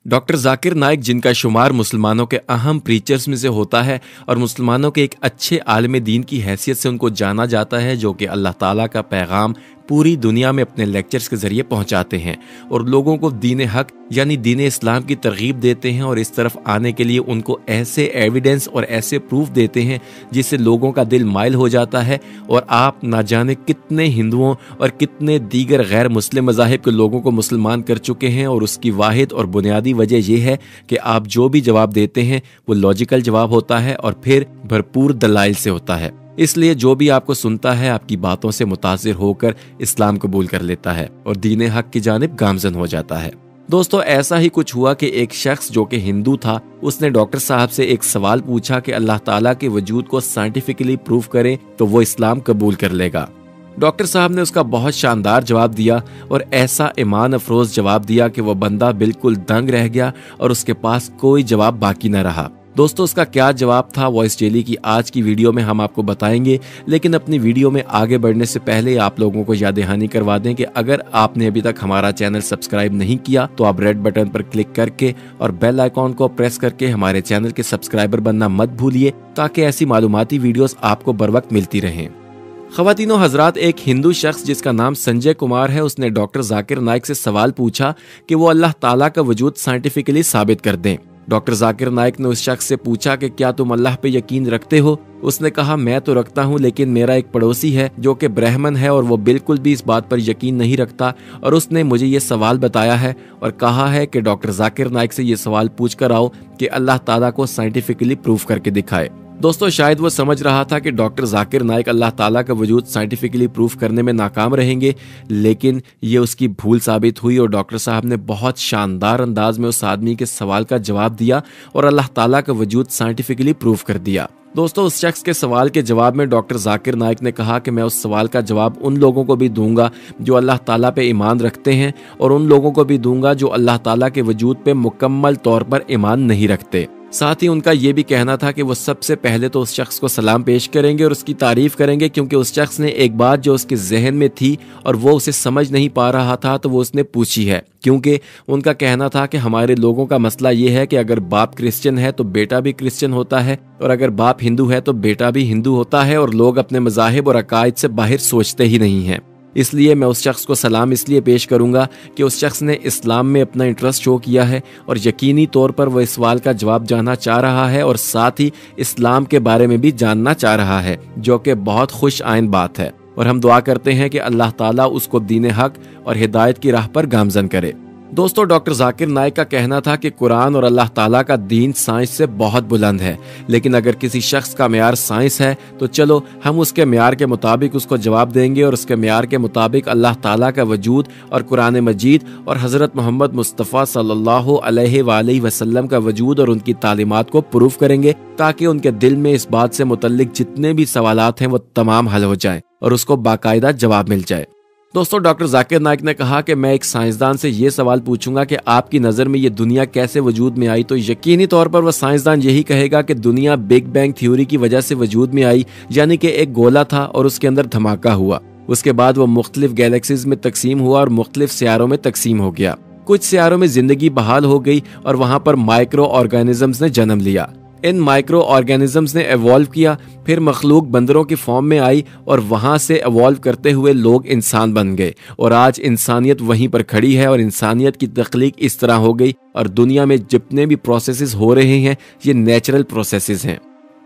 Doctor Zakir Naik, जिनका शुमार मुसलमानों के अहम प्रीचर्स में से होता है और मुसलमानों के एक अच्छे आलिम दीन की हैसियत से उनको जाना जाता है, जो कि अल्लाह ताला का पैगाम पूरी दुनिया में अपने लेक्चर्स के जरिए पहुंचाते हैं और लोगों को दीन हक यानी दीन इस्लाम की तरगीब देते हैं और इस तरफ आने के लिए उनको ऐसे एविडेंस और ऐसे प्रूफ देते हैं जिससे लोगों का दिल माइल हो जाता है। और आप ना जाने कितने हिंदुओं और कितने दीगर गैर मुस्लिम मज़ाहिब के लोगों को मुसलमान कर चुके हैं, और उसकी वाहिद और बुनियादी वजह यह है कि आप जो भी जवाब देते हैं वो लॉजिकल जवाब होता है और फिर भरपूर दलाइल से होता है। इसलिए जो भी आपको सुनता है आपकी बातों से मुतासिर होकर इस्लाम कबूल कर लेता है और दीन हक की जानिब गामजन हो जाता है। दोस्तों, ऐसा ही कुछ हुआ कि एक शख्स जो कि हिंदू था, उसने डॉक्टर साहब से एक सवाल पूछा कि अल्लाह ताला के वजूद को साइंटिफिकली प्रूव करें तो वो इस्लाम कबूल कर लेगा। डॉक्टर साहब ने उसका बहुत शानदार जवाब दिया और ऐसा ईमान अफरोज जवाब दिया कि वह बंदा बिल्कुल दंग रह गया और उसके पास कोई जवाब बाकी न रहा। दोस्तों, उसका क्या जवाब था वो इस डेली की आज की वीडियो में हम आपको बताएंगे, लेकिन अपनी वीडियो में आगे बढ़ने से पहले आप लोगों को याद दहानी करवा दें कि अगर आपने अभी तक हमारा चैनल सब्सक्राइब नहीं किया तो आप रेड बटन पर क्लिक करके और बेल आइकॉन को प्रेस करके हमारे चैनल के सब्सक्राइबर बनना मत भूलिए, ताकि ऐसी मालूमाती वीडियोस आपको बर वक्त मिलती रहें। ख़वातीनो हजरात, एक हिंदू शख्स जिसका नाम संजय कुमार है, उसने डॉक्टर जाकिर नाइक से सवाल पूछा कि वो अल्लाह ताला का वजूद साइंटिफिकली साबित कर दें। डॉक्टर जाकिर नाइक ने उस शख्स से पूछा कि क्या तुम अल्लाह पे यकीन रखते हो? उसने कहा, मैं तो रखता हूँ, लेकिन मेरा एक पड़ोसी है जो कि ब्राह्मण है और वो बिल्कुल भी इस बात पर यकीन नहीं रखता, और उसने मुझे ये सवाल बताया है और कहा है कि डॉक्टर जाकिर नाइक से ये सवाल पूछ कर आओ कि अल्लाह ताला को साइंटिफिकली प्रूफ करके दिखाए। दोस्तों, शायद वो समझ रहा था कि डॉक्टर जाकिर नाइक अल्लाह ताला का वजूद साइंटिफिकली प्रूफ करने में नाकाम रहेंगे, लेकिन ये उसकी भूल साबित हुई और डॉक्टर साहब ने बहुत शानदार अंदाज में उस आदमी के सवाल का जवाब दिया और अल्लाह ताला का वजूद साइंटिफिकली प्रूफ कर दिया। दोस्तों, उस शख्स के सवाल के जवाब में डॉक्टर जाकिर नाइक ने कहा कि मैं उस सवाल का जवाब उन लोगों को भी दूंगा जो अल्लाह ताला पे ईमान रखते हैं और उन लोगों को भी दूंगा जो अल्लाह ताला के वजूद पे मुकम्मल तौर पर ईमान नहीं रखते। साथ ही उनका ये भी कहना था कि वो सबसे पहले तो उस शख्स को सलाम पेश करेंगे और उसकी तारीफ करेंगे, क्योंकि उस शख्स ने एक बात जो उसके जहन में थी और वो उसे समझ नहीं पा रहा था तो वो उसने पूछी है। क्योंकि उनका कहना था कि हमारे लोगों का मसला ये है कि अगर बाप क्रिश्चियन है तो बेटा भी क्रिश्चियन होता है, और अगर बाप हिंदू है तो बेटा भी हिंदू होता है, और लोग अपने मज़ाहिब और अकायद से बाहर सोचते ही नहीं हैं। इसलिए मैं उस शख्स को सलाम इसलिए पेश करूंगा कि उस शख्स ने इस्लाम में अपना इंटरेस्ट शो किया है और यकीनी तौर पर वह इस सवाल का जवाब जानना चाह रहा है और साथ ही इस्लाम के बारे में भी जानना चाह रहा है, जो कि बहुत खुश आइन बात है। और हम दुआ करते हैं कि अल्लाह ताला उसको दीन हक और हिदायत की राह पर गामजन करे। दोस्तों, डॉक्टर जाकिर नाइक का कहना था कि कुरान और अल्लाह ताला का दीन साइंस से बहुत बुलंद है, लेकिन अगर किसी शख्स का म्यार साइंस है तो चलो हम उसके म्यार के मुताबिक उसको जवाब देंगे और उसके म्यार के मुताबिक अल्लाह ताला का वजूद और कुरान मजीद और हज़रत मोहम्मद मुस्तफ़ा सल्लल्लाहु अलैहि वसल्लम का वजूद और उनकी तालीमात को प्रूफ करेंगे, ताकि उनके दिल में इस बात से मुतल्लिक जितने भी सवालात हैं वो तमाम हल हो जाएं और उसको बाकायदा जवाब मिल जाए। दोस्तों, डॉक्टर जाकिर नाइक ने कहा कि मैं एक साइंसदान से ये सवाल पूछूंगा कि आपकी नज़र में ये दुनिया कैसे वजूद में आई, तो यकीनी तौर पर वह साइंसदान यही कहेगा कि दुनिया बिग बैंग थ्योरी की वजह से वजूद में आई, यानी कि एक गोला था और उसके अंदर धमाका हुआ। उसके बाद वो मुख्तलिफ गैलेक्सीज में तकसीम हुआ और मुख्तलिफ सियारों में तकसीम हो गया। कुछ सियारों में जिंदगी बहाल हो गई और वहां पर माइक्रो ऑर्गेनिजम्स ने जन्म लिया। इन माइक्रो ऑर्गेनिजम्स ने एवॉल्व किया, फिर मखलूक बंदरों की फॉर्म में आई और वहां से एवॉल्व करते हुए लोग इंसान बन गए, और आज इंसानियत वहीं पर खड़ी है और इंसानियत की तख्लीक इस तरह हो गई और दुनिया में जितने भी प्रोसेसेस हो रहे हैं ये नेचुरल प्रोसेसेस हैं।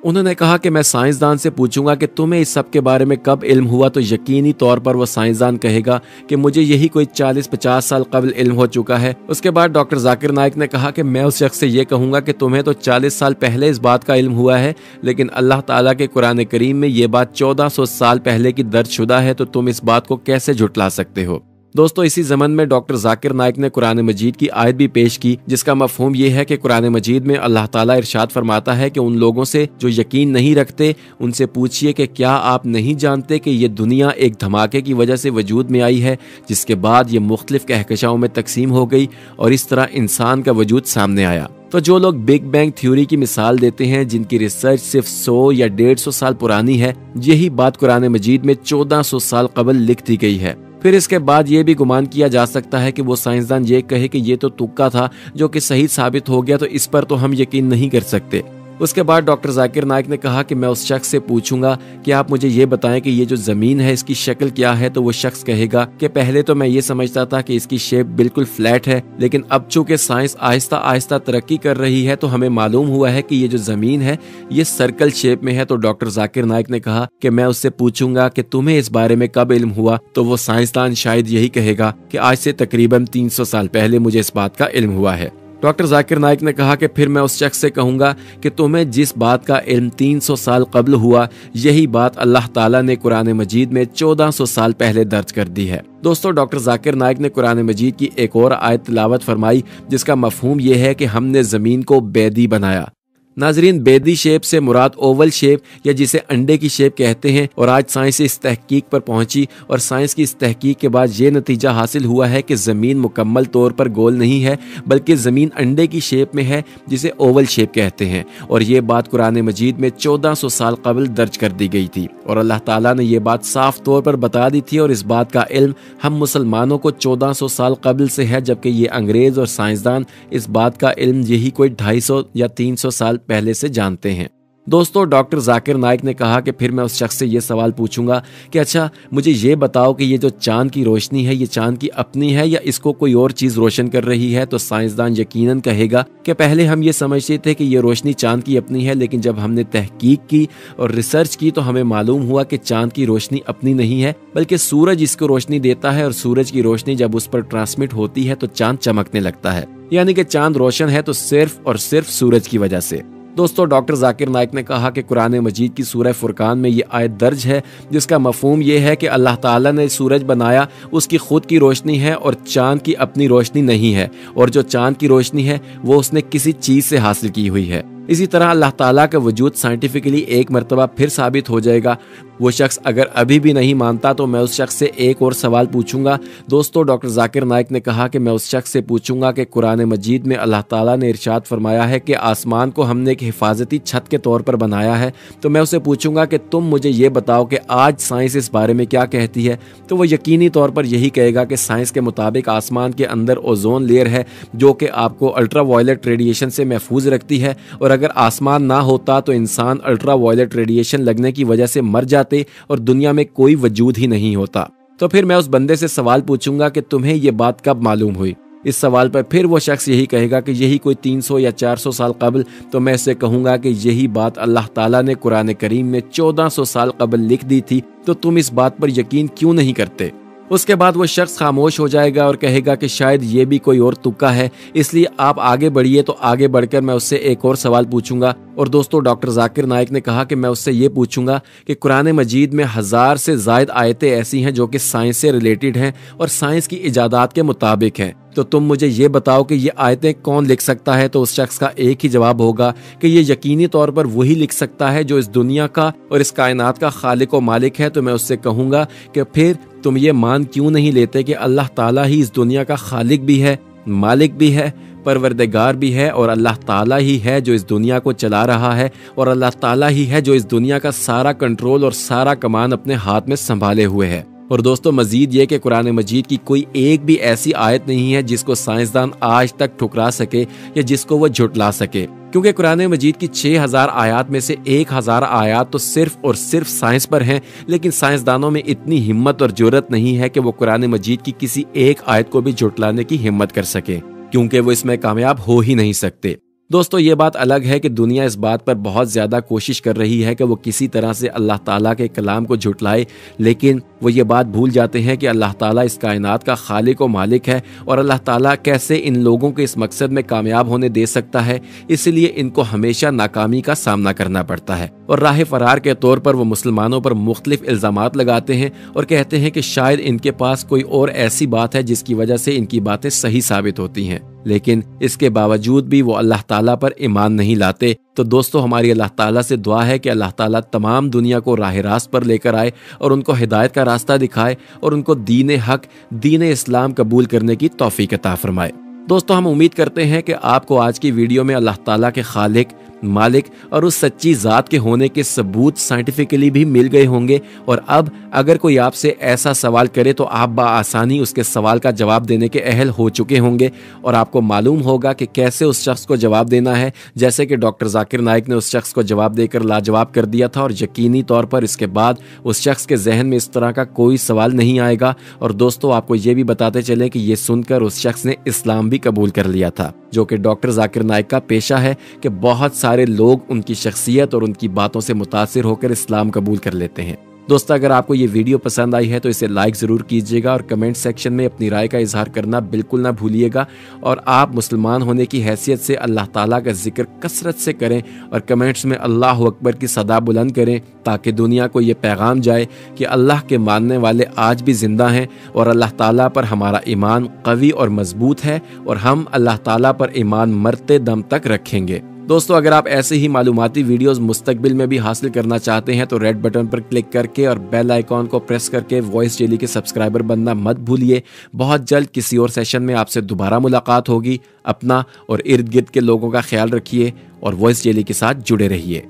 उन्होंने कहा कि मैं साइंसदान से पूछूंगा कि तुम्हें इस सब के बारे में कब इल्म हुआ, तो यकीनी तौर पर वो साइंसदान कहेगा कि मुझे यही कोई 40-50 साल कबल इल्म हो चुका है। उसके बाद डॉक्टर जाकिर नाइक ने कहा कि मैं उस शख्स से ये कहूंगा कि तुम्हें तो 40 साल पहले इस बात का इल्म हुआ है, लेकिन अल्लाह ताला के कुरान करीम में ये बात 1400 साल पहले की दर्ज शुदा है, तो तुम इस बात को कैसे झुटला सकते हो? दोस्तों, इसी ज़मन में डॉक्टर जाकिर नाइक ने कुरान मजीद की आयत भी पेश की, जिसका मफहूम ये है कि कुरान मजीद में अल्लाह ताला इरशाद फरमाता है कि उन लोगों से जो यकीन नहीं रखते उनसे पूछिए कि क्या आप नहीं जानते कि ये दुनिया एक धमाके की वजह से वजूद में आई है, जिसके बाद ये मुख्तलिफ कहकशाओं में तकसीम हो गई और इस तरह इंसान का वजूद सामने आया। तो जो लोग बिग बैंग थ्योरी की मिसाल देते हैं, जिनकी रिसर्च सिर्फ 100 या 150 साल पुरानी है, यही बात कुरान मजीद में 1400 साल कबल लिख दी गई है। फिर इसके बाद ये भी गुमान किया जा सकता है कि वो साइंसदान ये कहे कि ये तो तुक्का था जो कि सही साबित हो गया, तो इस पर तो हम यकीन नहीं कर सकते। उसके बाद डॉक्टर जाकिर नाइक ने कहा कि मैं उस शख्स से पूछूंगा कि आप मुझे ये बताएं कि ये जो ज़मीन है इसकी शक्ल क्या है, तो वो शख्स कहेगा कि पहले तो मैं ये समझता था कि इसकी शेप बिल्कुल फ्लैट है, लेकिन अब चूंकि साइंस आहिस्ता आहिस्ता तरक्की कर रही है तो हमें मालूम हुआ है कि ये जो ज़मीन है ये सर्कल शेप में है। तो डॉक्टर जाकिर नाइक ने कहा कि मैं उससे पूछूंगा कि तुम्हें इस बारे में कब इल्म हुआ, तो वो साइंसदान शायद यही कहेगा कि आज से तकरीबन 300 साल पहले मुझे इस बात का इल्म हुआ है। डॉक्टर जाकिर नाइक ने कहा कि फिर मैं उस शख्स से कहूंगा कि तुम्हें जिस बात का इल्म 300 साल कब्ल हुआ, यही बात अल्लाह ताला ने कुरान मजीद में 1400 साल पहले दर्ज कर दी है। दोस्तों, डॉक्टर जाकिर नाइक ने कुरान मजीद की एक और आयत तिलावत फरमाई जिसका मफहूम यह है कि हमने जमीन को बैदी बनाया। नाजरीन, बेदी शेप से मुराद ओवल शेप या जिसे अंडे की शेप कहते हैं, और आज साइंस इस तहकीक पर पहुंची और साइंस की इस तहकीक के बाद ये नतीजा हासिल हुआ है कि ज़मीन मुकम्मल तौर पर गोल नहीं है बल्कि ज़मीन अंडे की शेप में है जिसे ओवल शेप कहते हैं। और ये बात कुरान मजीद में 1400 साल कबल दर्ज कर दी गई थी और अल्लाह ताला ने यह बात साफ तौर पर बता दी थी। और इस बात का इल्म हम मुसलमानों को 1400 साल कबल से है, जबकि ये अंग्रेज और साइंसदान इस बात का इल्म यही कोई 250 या 300 साल पहले से जानते हैं। दोस्तों, डॉक्टर जाकिर नाइक ने कहा कि फिर मैं उस शख्स से ये सवाल पूछूंगा कि अच्छा मुझे ये बताओ कि ये जो चांद की रोशनी है ये चांद की अपनी है या इसको कोई और चीज रोशन कर रही है। तो साइंसदान यकीनन कहेगा कि पहले हम ये समझते थे कि ये रोशनी चांद की अपनी है, लेकिन जब हमने तहकीक की और रिसर्च की तो हमें मालूम हुआ कि चांद की रोशनी अपनी नहीं है बल्कि सूरज इसको रोशनी देता है, और सूरज की रोशनी जब उस पर ट्रांसमिट होती है तो चांद चमकने लगता है। यानी कि चांद रोशन है तो सिर्फ और सिर्फ सूरज की वजह से। दोस्तों, डॉक्टर जाकिर नाइक ने कहा कि कुरान मजीद की सूरह फुरकान में ये आयत दर्ज है जिसका मफहूम ये है कि अल्लाह ताला ने सूरज बनाया, उसकी खुद की रोशनी है और चांद की अपनी रोशनी नहीं है, और जो चांद की रोशनी है वो उसने किसी चीज से हासिल की हुई है। इसी तरह अल्लाह ताला का वजूद साइंटिफिकली एक मरतबा फिर साबित हो जाएगा। वो शख्स अगर अभी भी नहीं मानता तो मैं उस शख्स से एक और सवाल पूछूंगा। दोस्तों, डॉक्टर जाकिर नाइक ने कहा कि मैं उस शख्स से पूछूंगा कि कुरान मजीद में अल्लाह ताला ने इरशाद फरमाया है कि आसमान को हमने एक हिफाजती छत के तौर पर बनाया है। तो मैं उसे पूछूंगा कि तुम मुझे ये बताओ कि आज साइंस इस बारे में क्या कहती है। तो वो यकीनी तौर पर यही कहेगा कि साइंस के मुताबिक आसमान के अंदर ओजोन लेयर है जो कि आपको अल्ट्रा वायलेट रेडिएशन से महफूज रखती है, और अगर आसमान ना होता तो इंसान अल्ट्रा वायलेट रेडिएशन लगने की वजह से मर जाते और दुनिया में कोई वजूद ही नहीं होता। तो फिर मैं उस बंदे से सवाल पूछूंगा कि तुम्हें ये बात कब मालूम हुई। इस सवाल पर फिर वो शख्स यही कहेगा कि यही कोई 300 या 400 साल कबल। तो मैं इससे कहूंगा कि यही बात अल्लाह ताला ने कुरान करीम में 1400 साल कबल लिख दी थी, तो तुम इस बात पर यकीन क्यों नहीं करते। उसके बाद वो शख्स खामोश हो जाएगा और कहेगा कि शायद ये भी कोई और तुक्का है, इसलिए आप आगे बढ़िए। तो आगे बढ़कर मैं उससे एक और सवाल पूछूंगा। और दोस्तों, डॉक्टर जाकिर नाइक ने कहा कि मैं उससे ये पूछूंगा कि कुरान मजीद में 1000 से ज़ायद आयतें ऐसी हैं जो कि साइंस से रिलेटेड हैं और साइंस की इजादात के मुताबिक हैं। तो तुम मुझे ये बताओ कि ये आयतें कौन लिख सकता है। तो उस शख्स का एक ही जवाब होगा कि ये यकीनी तौर पर वही लिख सकता है जो इस दुनिया का और इस कायनात का खालिक और मालिक है। तो मैं उससे कहूंगा कि फिर तुम ये मान क्यों नहीं लेते कि अल्लाह ताला ही इस दुनिया का खालिक भी है, मालिक भी है, परवरदिगार भी है, और अल्लाह ताला ही है जो इस दुनिया को चला रहा है, और अल्लाह ताला ही है जो इस दुनिया का सारा कंट्रोल और सारा कमान अपने हाथ में संभाले हुए है। और दोस्तों, मजीद ये कि कुरान मजीद की कोई एक भी ऐसी आयत नहीं है जिसको साइंसदान आज तक ठुकरा सके या जिसको वो झुटला सके, क्योंकि कुरान मजीद की 6000 आयात में से 1000 आयात तो सिर्फ और सिर्फ साइंस पर हैं। लेकिन साइंसदानों में इतनी हिम्मत और जुर्रत नहीं है कि वो कुरान मजीद की किसी एक आयत को भी झुटलाने की हिम्मत कर सके, क्योंकि वो इसमें कामयाब हो ही नहीं सकते। दोस्तों, ये बात अलग है कि दुनिया इस बात पर बहुत ज़्यादा कोशिश कर रही है कि वो किसी तरह से अल्लाह ताला के कलाम को झुटलाए, लेकिन वो ये बात भूल जाते हैं कि अल्लाह ताला इस कायनात का खालिक और मालिक है, और अल्लाह ताला कैसे इन लोगों के इस मकसद में कामयाब होने दे सकता है। इसलिए इनको हमेशा नाकामी का सामना करना पड़ता है, और राह फरार के तौर पर वो मुसलमानों पर मुख्तलिफ इल्ज़ामात लगाते हैं और कहते हैं कि शायद इनके पास कोई और ऐसी बात है जिसकी वजह से इनकी बातें सही साबित होती हैं, लेकिन इसके बावजूद भी वो अल्लाह ताला पर ईमान नहीं लाते। तो दोस्तों, हमारी अल्लाह ताला से दुआ है कि अल्लाह ताला तमाम दुनिया को राह रास्त पर लेकर आए और उनको हिदायत का रास्ता दिखाए और उनको दीन हक, दीन इस्लाम कबूल करने की तौफीक अता फरमाए। दोस्तों, हम उम्मीद करते हैं कि आपको आज की वीडियो में अल्लाह ताला के खालिक, मालिक और उस सच्ची ज़ात के होने के सबूत साइंटिफिकली भी मिल गए होंगे। और अब अगर कोई आपसे ऐसा सवाल करे तो आप बआसानी उसके सवाल का जवाब देने के अहल हो चुके होंगे और आपको मालूम होगा कि कैसे उस शख्स को जवाब देना है, जैसे कि डॉक्टर जाकिर नाइक ने उस शख्स को जवाब देकर लाजवाब कर दिया था। और यकीनी तौर पर इसके बाद उस शख्स के जहन में इस तरह का कोई सवाल नहीं आएगा। और दोस्तों, आपको ये भी बताते चले कि ये सुनकर उस शख्स ने इस्लाम भी कबूल कर लिया था, जो कि डॉक्टर जाकिर नाइक का पेशा है कि बहुत सारे लोग उनकी शख्सियत और उनकी बातों से मुतासिर होकर इस्लाम कबूल कर लेते हैं। दोस्तों, अगर आपको ये वीडियो पसंद आई है तो इसे लाइक ज़रूर कीजिएगा और कमेंट सेक्शन में अपनी राय का इजहार करना बिल्कुल ना भूलिएगा। और आप मुसलमान होने की हैसियत से अल्लाह ताला का जिक्र कसरत से करें और कमेंट्स में अल्लाह अकबर की सदा बुलंद करें, ताकि दुनिया को ये पैगाम जाए कि अल्लाह के मानने वाले आज भी जिंदा हैं और अल्लाह ताला पर हमारा ईमान कवी और मजबूत है और हम अल्लाह ताला पर ईमान मरते दम तक रखेंगे। दोस्तों, अगर आप ऐसे ही मालूमाती वीडियोस मुस्तकबिल में भी हासिल करना चाहते हैं तो रेड बटन पर क्लिक करके और बेल आइकॉन को प्रेस करके वॉइस डेली के सब्सक्राइबर बनना मत भूलिए। बहुत जल्द किसी और सेशन में आपसे दोबारा मुलाकात होगी। अपना और इर्द गिर्द के लोगों का ख्याल रखिए और वॉइस डेली के साथ जुड़े रहिए।